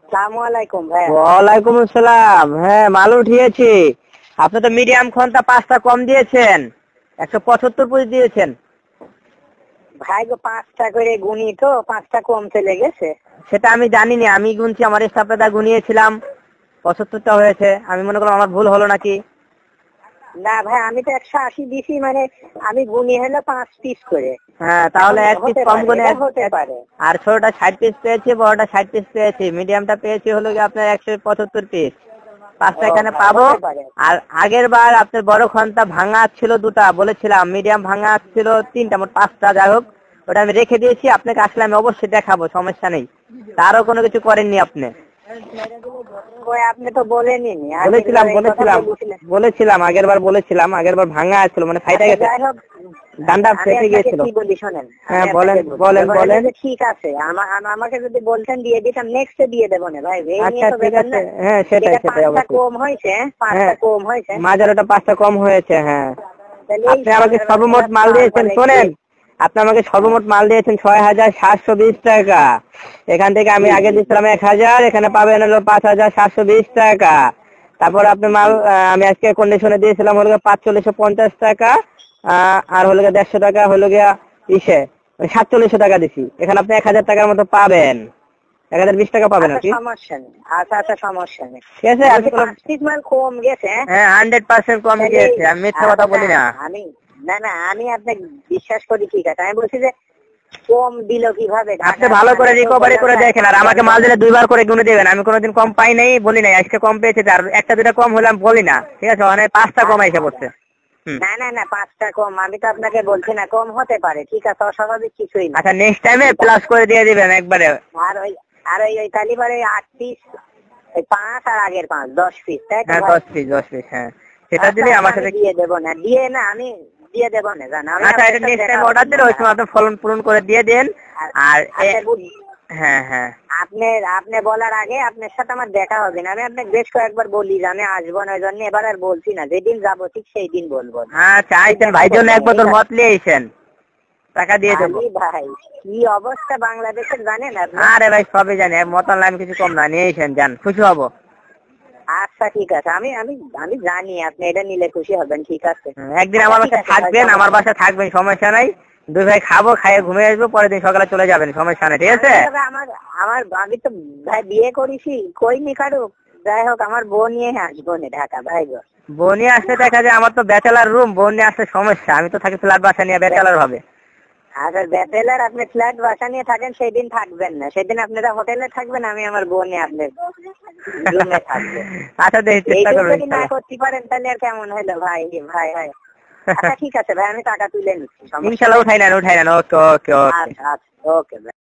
আসসালামু আলাইকুম ভাই। ওয়ালাইকুম আসসালাম। হ্যাঁ, মাল উঠিয়েছি। আপনি তো মিডিয়াম ঘন্টা 5টা কম দিয়েছেন, 175 পিস দিয়েছেন। ভাই গো 5টা করে গুনি তো 5টা কম চলে গেছে। সেটা আমি জানিনি, আমি গুনছি, আমার স্টাফে গুনিয়েছিলাম, 75টা হয়েছে। আমি মনে করলাম আমার ভুল হলো নাকি। না ভাই, আমি তো 180 দিছি, মানে আমি গুনি হলো 5 পিস করে। হ্যাঁ, তাহলে 1 পিস কম গুনে হতে পারে। আর ছোটটা 60 পিস পেয়েছি, বড়টা 60 পিস পেয়েছি, মিডিয়ামটা পেয়েছি হলো কি আপনার 175 পিস। 5টা এখানে পাবো। আর আগের বার আপনার বড় ঘন্টা ভাঙা ছিল 2টা, বলেছিলাম মিডিয়াম ভাঙা ছিল 3টা, মোট 5টা। যাই হোক, ওটা আমি রেখে দিয়েছি, আপনাকে আসলে আমি অবশ্যই দেখাবো, সমস্যা নেই। তারও কোনো কিছু করেননি আপনি। আপনি তো বলেননি। বলেছিলাম আগের বার ভাঙা ছিল, মানে ফাইটা গেছে, ডান্ডা ফেটে গিয়েছিল। হ্যাঁ, বলেন। ঠিক আছে, আমাকে যদি বলতেন দিয়ে দিতাম, নেক্সটে দিয়ে দেবো না ভাই। আচ্ছা, ঠিক আছে। হ্যাঁ, সেটাই কম হয়েছে, 5টা কম হয়েছে। মাঝারটা 5টা কম হয়েছে। হ্যাঁ, আপনি আমাকে সর্বমোট মাল দিয়েছেন, শোনেন, আপনি আমাকে সর্বমোট মাল দিয়েছেন 6,720 টাকা। এখান থেকে আমি আগে দিচ্ছিলাম 1,000, এখানে পাবেন হলো 5,720 টাকা। তারপর আপনি মাল আমি আজকে কন্ডিশনে দিয়েছিলাম হলো 4550 টাকা, আর হলো 150 টাকা হলো গিয়া 4700 টাকা দিছি। এখানে আপনি 1000 টাকার মতো পাবেন, 1020 টাকা পাবেন আর কি। সমস্যা নেই। আচ্ছা, সমস্যা নেই। ঠিক আছে, আর কি মাল কম গেছে। হ্যাঁ, 100% কম গেছে, আমি মিথ্যা কথা বলি না। আমি আপনাকে বিশ্বাস করি, ঠিক আছে। আমি বলছি যে কম দিল কিভাবে। আপনি ভালো করে রিকভারি করে দেখেন, আর আমাকে মাল দিলে 2বার করে গুনে দেবেন। আমি কোনোদিন কম পাই নাই, বলি নাই। আজকে কম পেয়েছে, আর 1টা 2টা কম হলে আমি বলি না, ঠিক আছে। মানে 5টা কম এসে পড়ছে। না, 5টা কম আমি তো আপনাকে বলছি না, কম হতে পারে, ঠিক আছে, অস্বাভাবিক কিছুই না। আচ্ছা, নেক্সট টাইমে প্লাস করে দিয়ে দিবেন একবারে। আর ওই তালিবারে 8 পিস, 5 আর আগের 5 10 পিস, তাই তো? হ্যাঁ, 10 পিস। হ্যাঁ, সেটা দিলে আমার সাথে দিয়ে দেবো না, আমি দিয়ে দেবো না, জানো। আচ্ছা, এটা নেক্সট টাইম অর্ডার দিলে ওই সময় আপনি ফলন পূরণ করে দিয়ে দেন। আর হ্যাঁ, আপনি বলার আগে আপনার সাথে আমার দেখা হবে না। আমি আপনাকে বেশ কয়েকবার বলি যে আমি আসবো না, ওই জন্য এবার আর বলছি না। যেদিন যাবো ঠিক সেই দিন বলবো। আচ্ছা, আইছেন ভাই জন্য এক বোতল মদ নিয়ে আইছেন, টাকা দিয়ে দেবো। ভাই কি অবস্থা বাংলাদেশের জানেন আপনি? আরে ভাই, সবই জানি, মতন লাইন কিছু কম না, নিয়ে আইছেন, যান, খুশি হবো। আচ্ছা, ঠিক আছে, আমি জানি আপনি এটা নিলে খুশি হবেন, ঠিক আছে। একদিন আমার বাসায় থাকবেন, সমস্যা নাই। 2 ভাই খাবো, খাইয়ে ঘুমিয়ে আসবো, পরের দিন সকালে চলে যাবেন, সমস্যা নেই, ঠিক আছে। আমি তো ভাই বিয়ে করেছি, কইনি কারো। যাই হোক, আমার বউ নিয়ে আসবো না ঢাকা ভাই গো। বউ নিয়ে আসতে দেখা যায়, আমার তো ব্যাচেলার রুম, বউ নিয়ে আসতে সমস্যা। আমি তো থাকি ফ্ল্যাট বাসা নিয়ে, ব্যাচেলার হবে। আচ্ছা, ব্যাচেলার আপনি ফ্ল্যাট বাসা নিয়ে থাকেন, সেদিন থাকবেন না। সেদিন আপনারা হোটেলে থাকবেন, আমি আমার বউ নিয়ে আপনার রুমে থাকবো। আচ্ছা, দেখি চেষ্টা করবো। যদি না করতে পারেন তাহলে আর কেমন হলো ভাই। আচ্ছা, ঠিক আছে ভাই, আমি টাকা তুলে নিচ্ছি, ইনশাআল্লাহ। উঠাই নেন। ওকে। আচ্ছা, ওকে ভাই।